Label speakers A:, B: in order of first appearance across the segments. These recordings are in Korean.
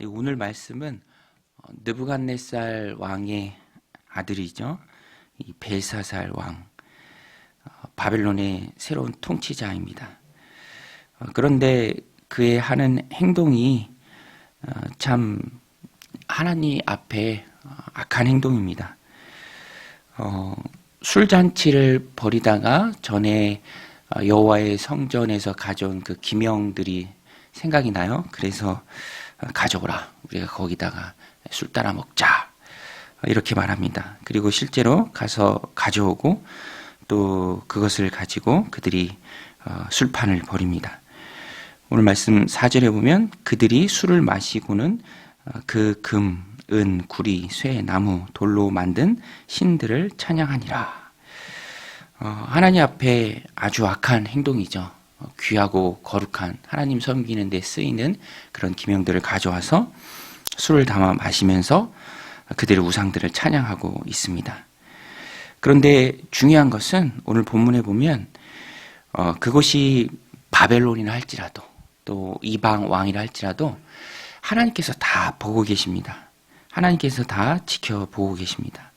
A: 오늘 말씀은 느부갓네살 왕의 아들이죠. 이 벨사살 왕, 바벨론의 새로운 통치자입니다. 그런데 그의 하는 행동이 참 하나님 앞에 악한 행동입니다. 술잔치를 벌이다가 전에 여호와의 성전에서 가져온 그 기명들이 생각이 나요. 그래서 가져오라. 우리가 거기다가 술 따라 먹자. 이렇게 말합니다. 그리고 실제로 가서 가져오고 또 그것을 가지고 그들이 술판을 벌입니다. 오늘 말씀 4절에 보면 그들이 술을 마시고는 그 금, 은, 구리, 쇠, 나무, 돌로 만든 신들을 찬양하니라. 하나님 앞에 아주 악한 행동이죠. 귀하고 거룩한 하나님 섬기는 데 쓰이는 그런 기명들을 가져와서 술을 담아 마시면서 그들의 우상들을 찬양하고 있습니다. 그런데 중요한 것은 오늘 본문에 보면 그것이 바벨론이라 할지라도 또 이방 왕이라 할지라도 하나님께서 다 보고 계십니다. 하나님께서 다 지켜보고 계십니다.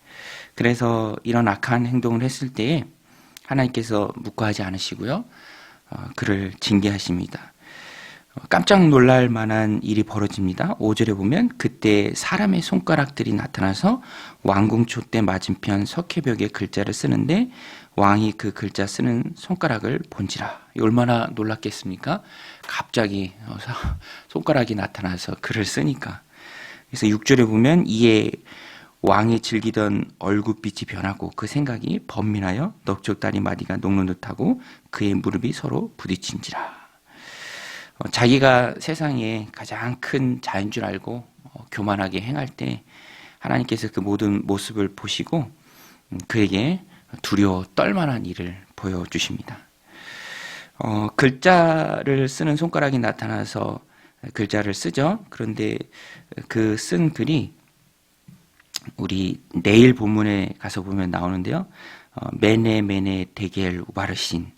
A: 그래서 이런 악한 행동을 했을 때에 하나님께서 묵과하지 않으시고요. 그를 징계하십니다. 깜짝 놀랄 만한 일이 벌어집니다. 5절에 보면 그때 사람의 손가락들이 나타나서 왕궁 촛대 맞은편 석회벽에 글자를 쓰는데 왕이 그 글자 쓰는 손가락을 본지라. 얼마나 놀랐겠습니까? 갑자기 손가락이 나타나서 글을 쓰니까. 그래서 6절에 보면 이에 왕이 즐기던 얼굴빛이 변하고 그 생각이 번민하여 넉적다리 마디가 녹는 듯하고 그의 무릎이 서로 부딪힌지라. 자기가 세상에 가장 큰 자인 줄 알고 교만하게 행할 때 하나님께서 그 모든 모습을 보시고 그에게 두려워 떨만한 일을 보여주십니다. 글자를 쓰는 손가락이 나타나서 글자를 쓰죠. 그런데 그 쓴 글이 우리 내일 본문에 가서 보면 나오는데요. 메네 데겔 우바르신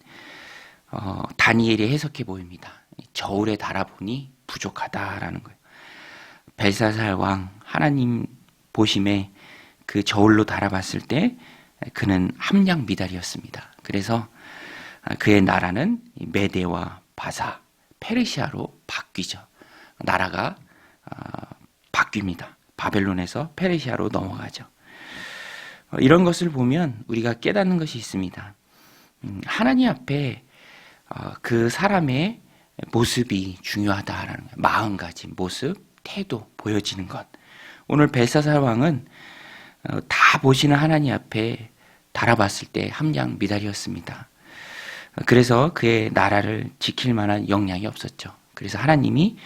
A: 다니엘이 해석해 보입니다. 저울에 달아보니 부족하다라는 거예요. 벨사살 왕 하나님 보심에 그 저울로 달아봤을 때 그는 함량 미달이었습니다. 그래서 그의 나라는 메대와 바사, 페르시아로 바뀌죠. 나라가 바뀝니다. 바벨론에서 페르시아로 넘어가죠. 이런 것을 보면 우리가 깨닫는 것이 있습니다. 하나님 앞에 그 사람의 모습이 중요하다라는 거예요. 마음가짐, 모습, 태도, 보여지는 것. 오늘 벨사살 왕은 다 보시는 하나님 앞에 달아봤을 때 함량 미달이었습니다. 그래서 그의 나라를 지킬 만한 역량이 없었죠. 그래서 하나님이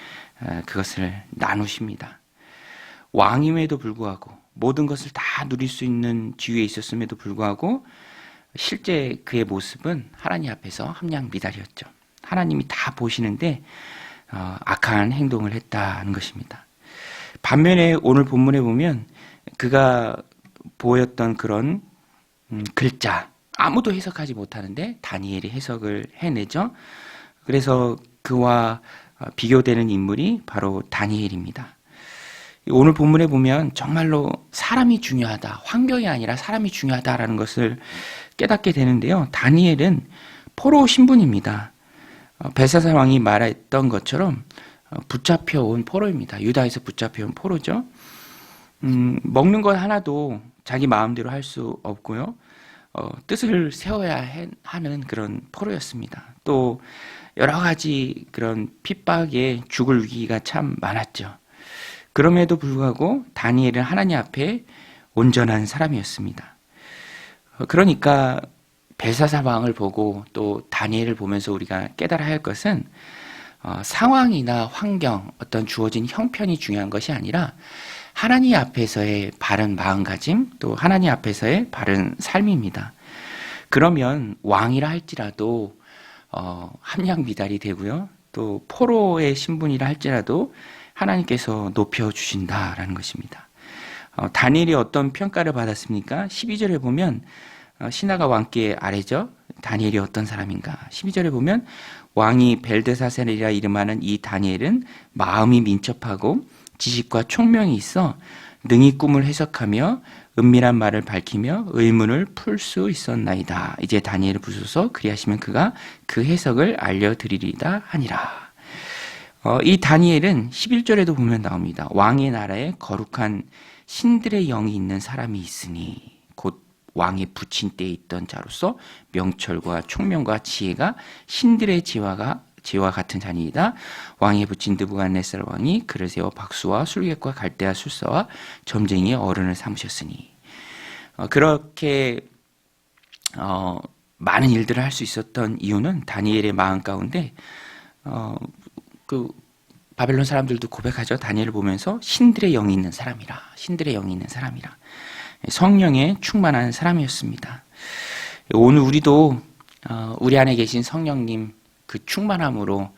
A: 그것을 나누십니다. 왕임에도 불구하고 모든 것을 다 누릴 수 있는 지위에 있었음에도 불구하고 실제 그의 모습은 하나님 앞에서 함량 미달이었죠. 하나님이 다 보시는데 악한 행동을 했다는 것입니다. 반면에 오늘 본문에 보면 그가 보였던 그런 글자 아무도 해석하지 못하는데 다니엘이 해석을 해내죠. 그래서 그와 비교되는 인물이 바로 다니엘입니다. 오늘 본문에 보면 정말로 사람이 중요하다, 환경이 아니라 사람이 중요하다라는 것을 깨닫게 되는데요. 다니엘은 포로 신분입니다. 벨사살 왕이 말했던 것처럼 붙잡혀온 포로입니다. 유다에서 붙잡혀온 포로죠. 먹는 것 하나도 자기 마음대로 할 수 없고요. 뜻을 세워야 하는 그런 포로였습니다. 또 여러 가지 그런 핍박에 죽을 위기가 참 많았죠. 그럼에도 불구하고 다니엘은 하나님 앞에 온전한 사람이었습니다. 그러니까 벨사살 왕을 보고 또 다니엘을 보면서 우리가 깨달아야 할 것은 상황이나 환경, 어떤 주어진 형편이 중요한 것이 아니라 하나님 앞에서의 바른 마음가짐, 또 하나님 앞에서의 바른 삶입니다. 그러면 왕이라 할지라도 함량 미달이 되고요. 또 포로의 신분이라 할지라도 하나님께서 높여주신다라는 것입니다. 다니엘이 어떤 평가를 받았습니까? 12절에 보면 신하가 왕께 아뢰죠. 다니엘이 어떤 사람인가? 12절에 보면 왕이 벨드사살이라 이름하는 이 다니엘은 마음이 민첩하고 지식과 총명이 있어 능히 꿈을 해석하며 은밀한 말을 밝히며 의문을 풀 수 있었나이다. 이제 다니엘을 부르소서 그리하시면 그가 그 해석을 알려드리리다 하니라. 이 다니엘은 11절에도 보면 나옵니다. 왕의 나라에 거룩한 신들의 영이 있는 사람이 있으니 곧 왕의 부친 때에 있던 자로서 명철과 총명과 지혜가 신들의 지혜와 같은 자니이다. 왕의 부친 느부갓네살 왕이 그를 세워 박수와 술객과 갈대아 술사와 점쟁이의 어른을 삼으셨으니 그렇게 많은 일들을 할 수 있었던 이유는 다니엘의 마음 가운데 그 바벨론 사람들도 고백하죠. 다니엘을 보면서 신들의 영이 있는 사람이라, 신들의 영이 있는 사람이라, 성령에 충만한 사람이었습니다. 오늘 우리도 우리 안에 계신 성령님 그 충만함으로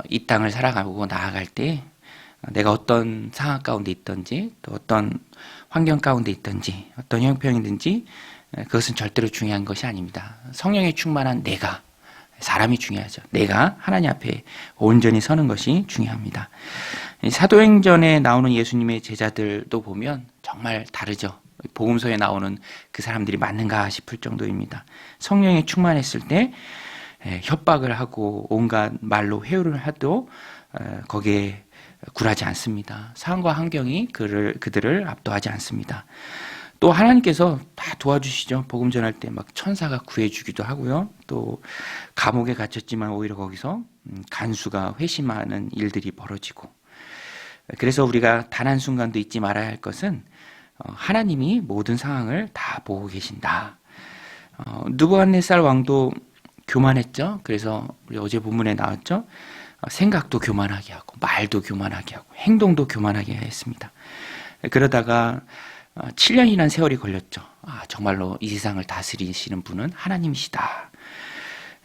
A: 이 땅을 살아가고 나아갈 때 내가 어떤 상황 가운데 있든지 또 어떤 환경 가운데 있든지 어떤 형편이든지 그것은 절대로 중요한 것이 아닙니다. 성령에 충만한 내가, 사람이 중요하죠. 내가 하나님 앞에 온전히 서는 것이 중요합니다. 사도행전에 나오는 예수님의 제자들도 보면 정말 다르죠. 복음서에 나오는 그 사람들이 맞는가 싶을 정도입니다. 성령에 충만했을 때 협박을 하고 온갖 말로 회유를 해도 거기에 굴하지 않습니다. 상황과 환경이 그들을 압도하지 않습니다. 또 하나님께서 다 도와주시죠. 복음 전할 때 막 천사가 구해주기도 하고요. 또 감옥에 갇혔지만 오히려 거기서 간수가 회심하는 일들이 벌어지고, 그래서 우리가 단 한순간도 잊지 말아야 할 것은 하나님이 모든 상황을 다 보고 계신다. 느부갓네살 왕도 교만했죠. 그래서 우리 어제 본문에 나왔죠. 생각도 교만하게 하고 말도 교만하게 하고 행동도 교만하게 했습니다. 그러다가 7년이라는 세월이 걸렸죠. 정말로 이 세상을 다스리시는 분은 하나님이시다.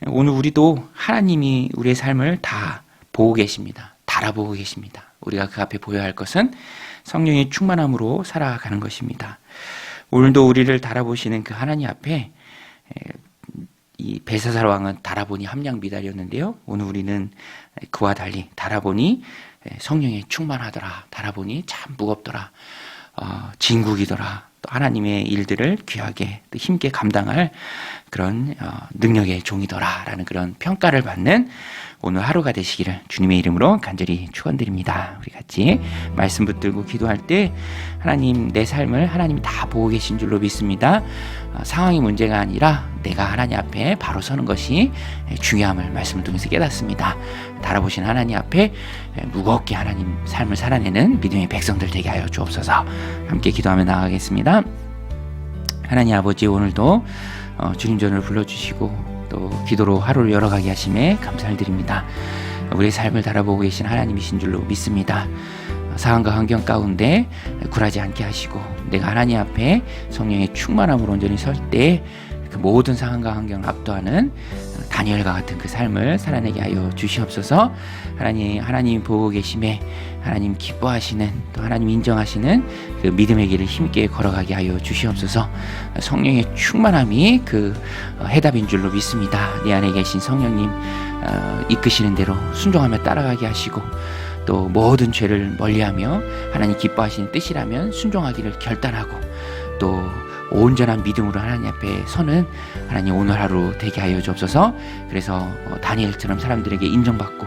A: 오늘 우리도 하나님이 우리의 삶을 다 보고 계십니다. 달아보고 계십니다. 우리가 그 앞에 보여야 할 것은 성령의 충만함으로 살아가는 것입니다. 오늘도 우리를 달아보시는 그 하나님 앞에 이 벨사살 왕은 달아보니 함량 미달이었는데요. 오늘 우리는 그와 달리 달아보니 성령에 충만하더라. 달아보니 참 무겁더라. 진국이더라. 또 하나님의 일들을 귀하게 또 힘있게 감당할 그런 능력의 종이더라 라는 그런 평가를 받는 오늘 하루가 되시기를 주님의 이름으로 간절히 축원드립니다. 우리 같이 말씀 붙들고 기도할 때 하나님, 내 삶을 하나님이 다 보고 계신 줄로 믿습니다. 상황이 문제가 아니라 내가 하나님 앞에 바로 서는 것이 중요함을 말씀을 통해서 깨닫습니다. 달아보신 하나님 앞에 무겁게 하나님 삶을 살아내는 믿음의 백성들 되게 하여 주옵소서. 함께 기도하며 나아가겠습니다. 하나님 아버지, 오늘도 주님 전을 불러주시고 또 기도로 하루를 열어가게 하심에 감사를 드립니다. 우리의 삶을 달아보고 계신 하나님이신 줄로 믿습니다. 상황과 환경 가운데 굴하지 않게 하시고 내가 하나님 앞에 성령의 충만함으로 온전히 설 때 그 모든 상황과 환경을 압도하는 다니엘과 같은 그 삶을 살아내게 하여 주시옵소서. 하나님 보고 계심에 하나님 기뻐하시는, 또 하나님 인정하시는 그 믿음의 길을 힘있게 걸어가게 하여 주시옵소서. 성령의 충만함이 그 해답인 줄로 믿습니다. 내 안에 계신 성령님 이끄시는 대로 순종하며 따라가게 하시고 또 모든 죄를 멀리하며 하나님 기뻐하시는 뜻이라면 순종하기를 결단하고 또 온전한 믿음으로 하나님 앞에 서는 하나님 오늘 하루 되게 하여 주옵소서. 그래서 다니엘처럼 사람들에게 인정받고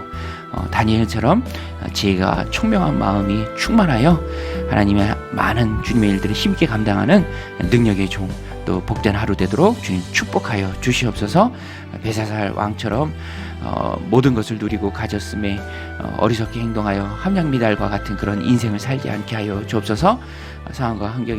A: 다니엘처럼 지혜가 총명한 마음이 충만하여 하나님의 많은 주님의 일들을 힘있게 감당하는 능력의 종, 또 복된 하루 되도록 주님 축복하여 주시옵소서. 벨사살 왕처럼 모든 것을 누리고 가졌음에 어리석게 행동하여 함량미달과 같은 그런 인생을 살지 않게 하여 주옵소서. 상황과 환경에